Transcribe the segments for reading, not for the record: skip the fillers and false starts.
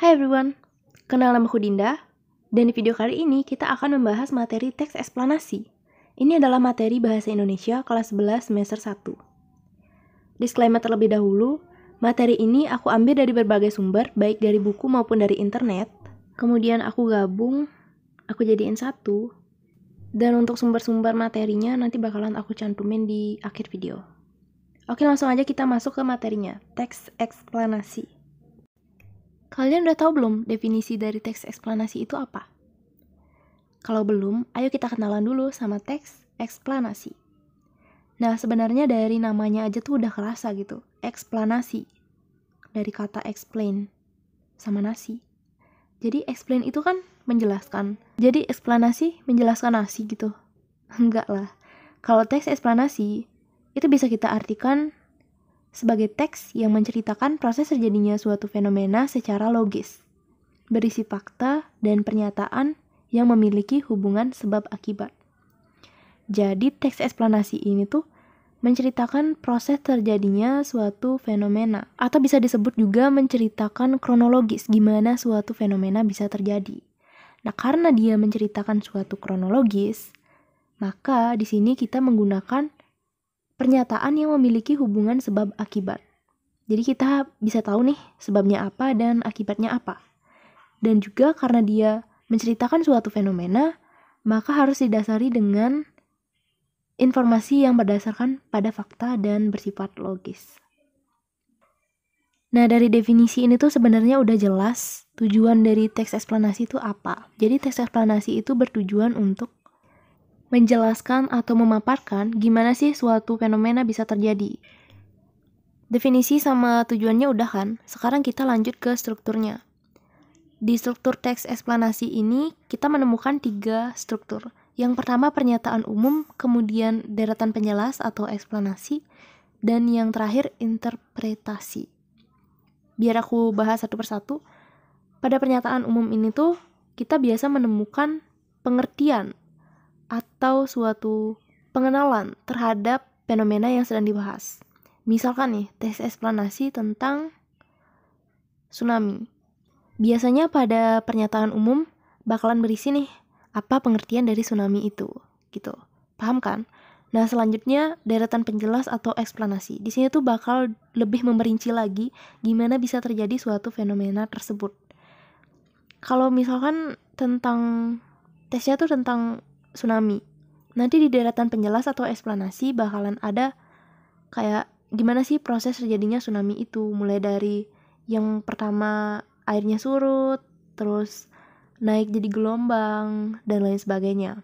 Hai everyone, kenal namaku Dinda, dan di video kali ini kita akan membahas materi teks eksplanasi. Ini adalah materi Bahasa Indonesia kelas 11 semester 1. Disclaimer terlebih dahulu, materi ini aku ambil dari berbagai sumber, baik dari buku maupun dari internet. Kemudian aku gabung, aku jadiin satu, dan untuk sumber-sumber materinya nanti bakalan aku cantumin di akhir video. Oke, langsung aja kita masuk ke materinya, teks eksplanasi. Kalian udah tahu belum definisi dari teks eksplanasi itu apa? Kalau belum, ayo kita kenalan dulu sama teks eksplanasi. Nah, sebenarnya dari namanya aja tuh udah kerasa gitu, eksplanasi. Dari kata explain sama nasi. Jadi explain itu kan menjelaskan. Jadi eksplanasi menjelaskan nasi gitu. Enggak lah. Kalau teks eksplanasi itu bisa kita artikan sebagai teks yang menceritakan proses terjadinya suatu fenomena secara logis, berisi fakta dan pernyataan yang memiliki hubungan sebab akibat. Jadi teks eksplanasi ini tuh menceritakan proses terjadinya suatu fenomena, atau bisa disebut juga menceritakan kronologis gimana suatu fenomena bisa terjadi. Nah, karena dia menceritakan suatu kronologis, maka di sini kita menggunakan pernyataan yang memiliki hubungan sebab akibat. Jadi kita bisa tahu nih sebabnya apa dan akibatnya apa. Dan juga karena dia menceritakan suatu fenomena, maka harus didasari dengan informasi yang berdasarkan pada fakta dan bersifat logis. Nah, dari definisi ini tuh sebenarnya udah jelas tujuan dari teks eksplanasi itu apa. Jadi teks eksplanasi itu bertujuan untuk menjelaskan atau memaparkan gimana sih suatu fenomena bisa terjadi. Definisi sama tujuannya udah kan? Sekarang kita lanjut ke strukturnya. Di struktur teks eksplanasi ini, kita menemukan 3 struktur. Yang pertama pernyataan umum, kemudian deretan penjelas atau eksplanasi, dan yang terakhir interpretasi. Biar aku bahas satu persatu. Pada pernyataan umum ini tuh, kita biasa menemukan pengertian atau suatu pengenalan terhadap fenomena yang sedang dibahas. Misalkan nih, teks eksplanasi tentang tsunami. Biasanya pada pernyataan umum bakalan berisi nih, apa pengertian dari tsunami itu, gitu. Paham kan? Nah, selanjutnya deretan penjelas atau eksplanasi. Di sini tuh bakal lebih memerinci lagi gimana bisa terjadi suatu fenomena tersebut. Kalau misalkan tentang teksnya tuh tentang tsunami, nanti di deretan penjelas atau eksplanasi bakalan ada kayak gimana sih proses terjadinya tsunami itu, mulai dari yang pertama airnya surut, terus naik jadi gelombang, dan lain sebagainya.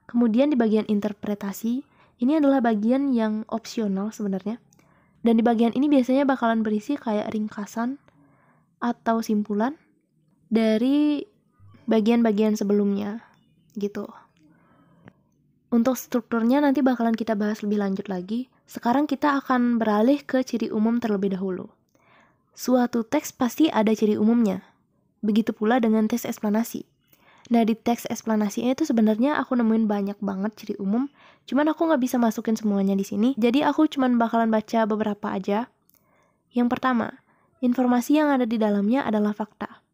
Kemudian di bagian interpretasi, ini adalah bagian yang opsional sebenarnya. Dan di bagian ini biasanya bakalan berisi kayak ringkasan atau simpulan dari bagian-bagian sebelumnya, gitu. Untuk strukturnya nanti bakalan kita bahas lebih lanjut lagi. Sekarang kita akan beralih ke ciri umum terlebih dahulu. Suatu teks pasti ada ciri umumnya. Begitu pula dengan teks eksplanasi. Nah, di teks eksplanasi itu sebenarnya aku nemuin banyak banget ciri umum. Cuman aku nggak bisa masukin semuanya di sini. Jadi aku cuman bakalan baca beberapa aja. Yang pertama, informasi yang ada di dalamnya adalah fakta.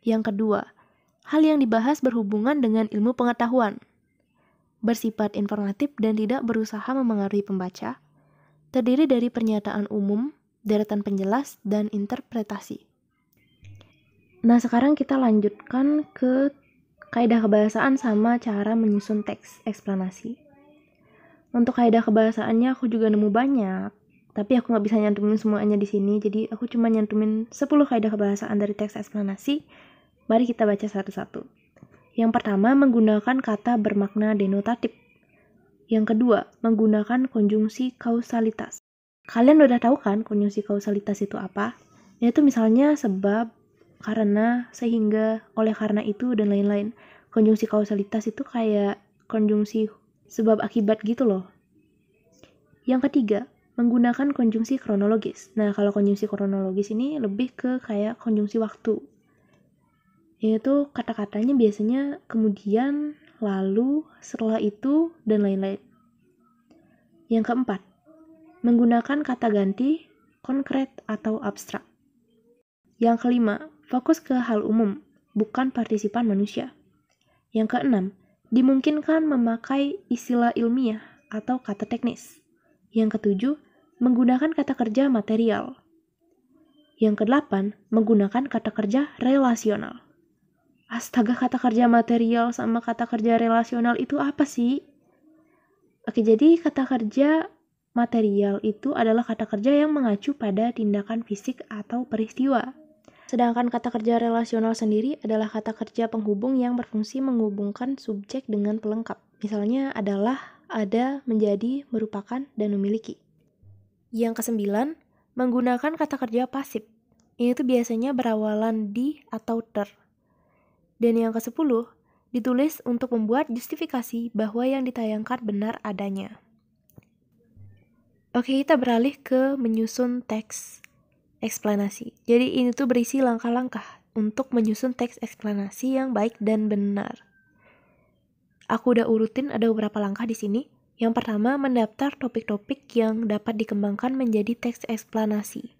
Yang kedua, hal yang dibahas berhubungan dengan ilmu pengetahuan, bersifat informatif dan tidak berusaha memengaruhi pembaca, terdiri dari pernyataan umum, deretan penjelas, dan interpretasi. Nah, sekarang kita lanjutkan ke kaidah kebahasaan sama cara menyusun teks eksplanasi. Untuk kaidah kebahasaannya aku juga nemu banyak, tapi aku nggak bisa nyantumin semuanya di sini, jadi aku cuma nyantumin 10 kaidah kebahasaan dari teks eksplanasi. Mari kita baca satu-satu. Yang pertama, menggunakan kata bermakna denotatif. Yang kedua, menggunakan konjungsi kausalitas. Kalian udah tahu kan konjungsi kausalitas itu apa? Yaitu misalnya sebab, karena, sehingga, oleh karena itu, dan lain-lain. Konjungsi kausalitas itu kayak konjungsi sebab akibat gitu loh. Yang ketiga, menggunakan konjungsi kronologis. Nah, kalau konjungsi kronologis ini lebih ke kayak konjungsi waktu. Yaitu kata-katanya biasanya kemudian, lalu, setelah itu, dan lain-lain. Yang keempat, menggunakan kata ganti, konkret atau abstrak. Yang kelima, fokus ke hal umum, bukan partisipan manusia. Yang keenam, dimungkinkan memakai istilah ilmiah atau kata teknis. Yang ketujuh, menggunakan kata kerja material. Yang kedelapan, menggunakan kata kerja relasional. Astaga, kata kerja material sama kata kerja relasional itu apa sih? Oke, jadi kata kerja material itu adalah kata kerja yang mengacu pada tindakan fisik atau peristiwa. Sedangkan kata kerja relasional sendiri adalah kata kerja penghubung yang berfungsi menghubungkan subjek dengan pelengkap. Misalnya adalah, ada, menjadi, merupakan, dan memiliki. Yang kesembilan, menggunakan kata kerja pasif. Ini tuh biasanya berawalan di atau ter. Dan yang ke-10, ditulis untuk membuat justifikasi bahwa yang ditayangkan benar adanya. Oke, kita beralih ke menyusun teks eksplanasi. Jadi ini tuh berisi langkah-langkah untuk menyusun teks eksplanasi yang baik dan benar. Aku udah urutin ada beberapa langkah di sini. Yang pertama, mendaftar topik-topik yang dapat dikembangkan menjadi teks eksplanasi.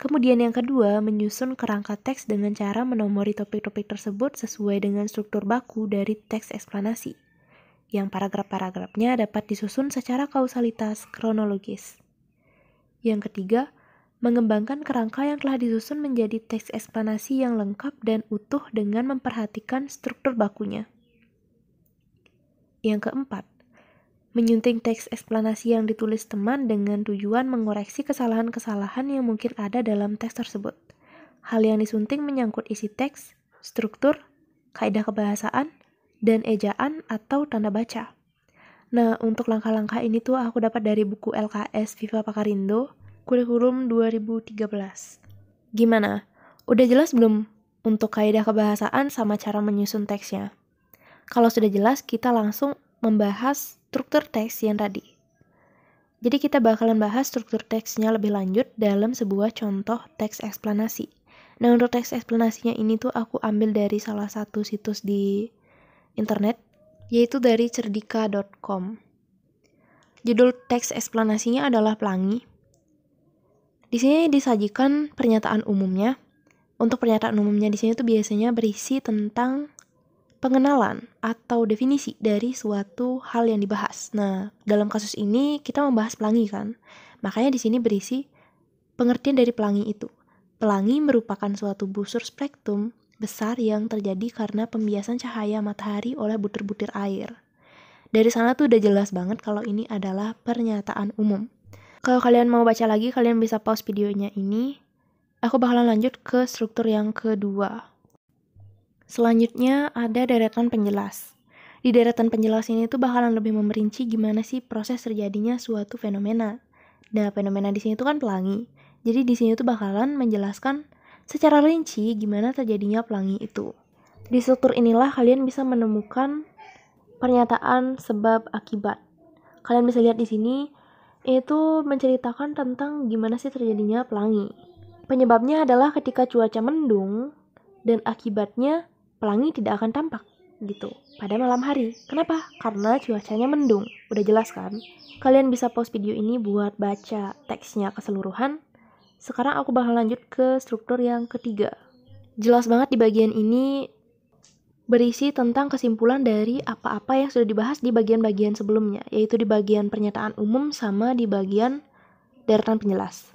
Kemudian yang kedua, menyusun kerangka teks dengan cara menomori topik-topik tersebut sesuai dengan struktur baku dari teks eksplanasi. Yang paragraf-paragrafnya dapat disusun secara kausalitas kronologis. Yang ketiga, mengembangkan kerangka yang telah disusun menjadi teks eksplanasi yang lengkap dan utuh dengan memperhatikan struktur bakunya. Yang keempat, menyunting teks eksplanasi yang ditulis teman dengan tujuan mengoreksi kesalahan-kesalahan yang mungkin ada dalam teks tersebut. Hal yang disunting menyangkut isi teks, struktur, kaidah kebahasaan, dan ejaan atau tanda baca. Nah, untuk langkah-langkah ini tuh aku dapat dari buku LKS Viva Pakarindo, kurikulum 2013. Gimana? Udah jelas belum untuk kaidah kebahasaan sama cara menyusun teksnya? Kalau sudah jelas, kita langsung membahas struktur teks yang tadi. Jadi kita bakalan bahas struktur teksnya lebih lanjut dalam sebuah contoh teks eksplanasi. Nah, untuk teks eksplanasinya ini tuh aku ambil dari salah satu situs di internet, yaitu dari cerdika.com. Judul teks eksplanasinya adalah Pelangi. Di sini disajikan pernyataan umumnya. Untuk pernyataan umumnya di sini tuh biasanya berisi tentang pengenalan atau definisi dari suatu hal yang dibahas. Nah, dalam kasus ini kita membahas pelangi kan. Makanya di sini berisi pengertian dari pelangi itu. Pelangi merupakan suatu busur spektrum besar yang terjadi karena pembiasan cahaya matahari oleh butir-butir air. Dari sana tuh udah jelas banget kalau ini adalah pernyataan umum. Kalau kalian mau baca lagi, kalian bisa pause videonya ini. Aku bakalan lanjut ke struktur yang kedua. Selanjutnya ada deretan penjelas. Di deretan penjelas ini tuh bakalan lebih memerinci gimana sih proses terjadinya suatu fenomena. Nah, fenomena di sini tuh kan pelangi. Jadi di sini tuh bakalan menjelaskan secara rinci gimana terjadinya pelangi itu. Di struktur inilah kalian bisa menemukan pernyataan sebab akibat. Kalian bisa lihat di sini itu menceritakan tentang gimana sih terjadinya pelangi. Penyebabnya adalah ketika cuaca mendung dan akibatnya pelangi tidak akan tampak gitu pada malam hari. Kenapa? Karena cuacanya mendung. Udah jelas kan? Kalian bisa pause video ini buat baca teksnya keseluruhan. Sekarang aku bakal lanjut ke struktur yang ketiga. Jelas banget di bagian ini berisi tentang kesimpulan dari apa-apa yang sudah dibahas di bagian-bagian sebelumnya, yaitu di bagian pernyataan umum sama di bagian deretan penjelas.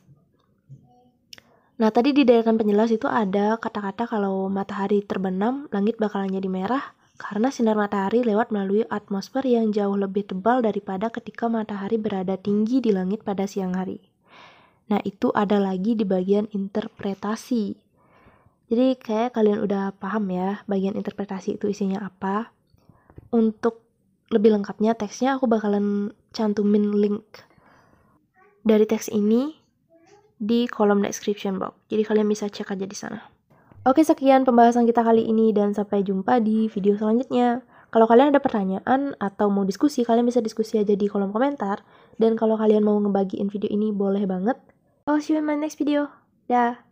Nah, tadi di deretan penjelas itu ada kata-kata kalau matahari terbenam, langit bakalan jadi merah karena sinar matahari lewat melalui atmosfer yang jauh lebih tebal daripada ketika matahari berada tinggi di langit pada siang hari. Nah, itu ada lagi di bagian interpretasi. Jadi kayak kalian udah paham ya bagian interpretasi itu isinya apa. Untuk lebih lengkapnya teksnya aku bakalan cantumin link dari teks ini di kolom description box. Jadi kalian bisa cek aja di sana. Oke, sekian pembahasan kita kali ini dan sampai jumpa di video selanjutnya. Kalau kalian ada pertanyaan atau mau diskusi, kalian bisa diskusi aja di kolom komentar. Dan kalau kalian mau ngebagiin video ini, boleh banget. Oh, see you in my next video. Dah.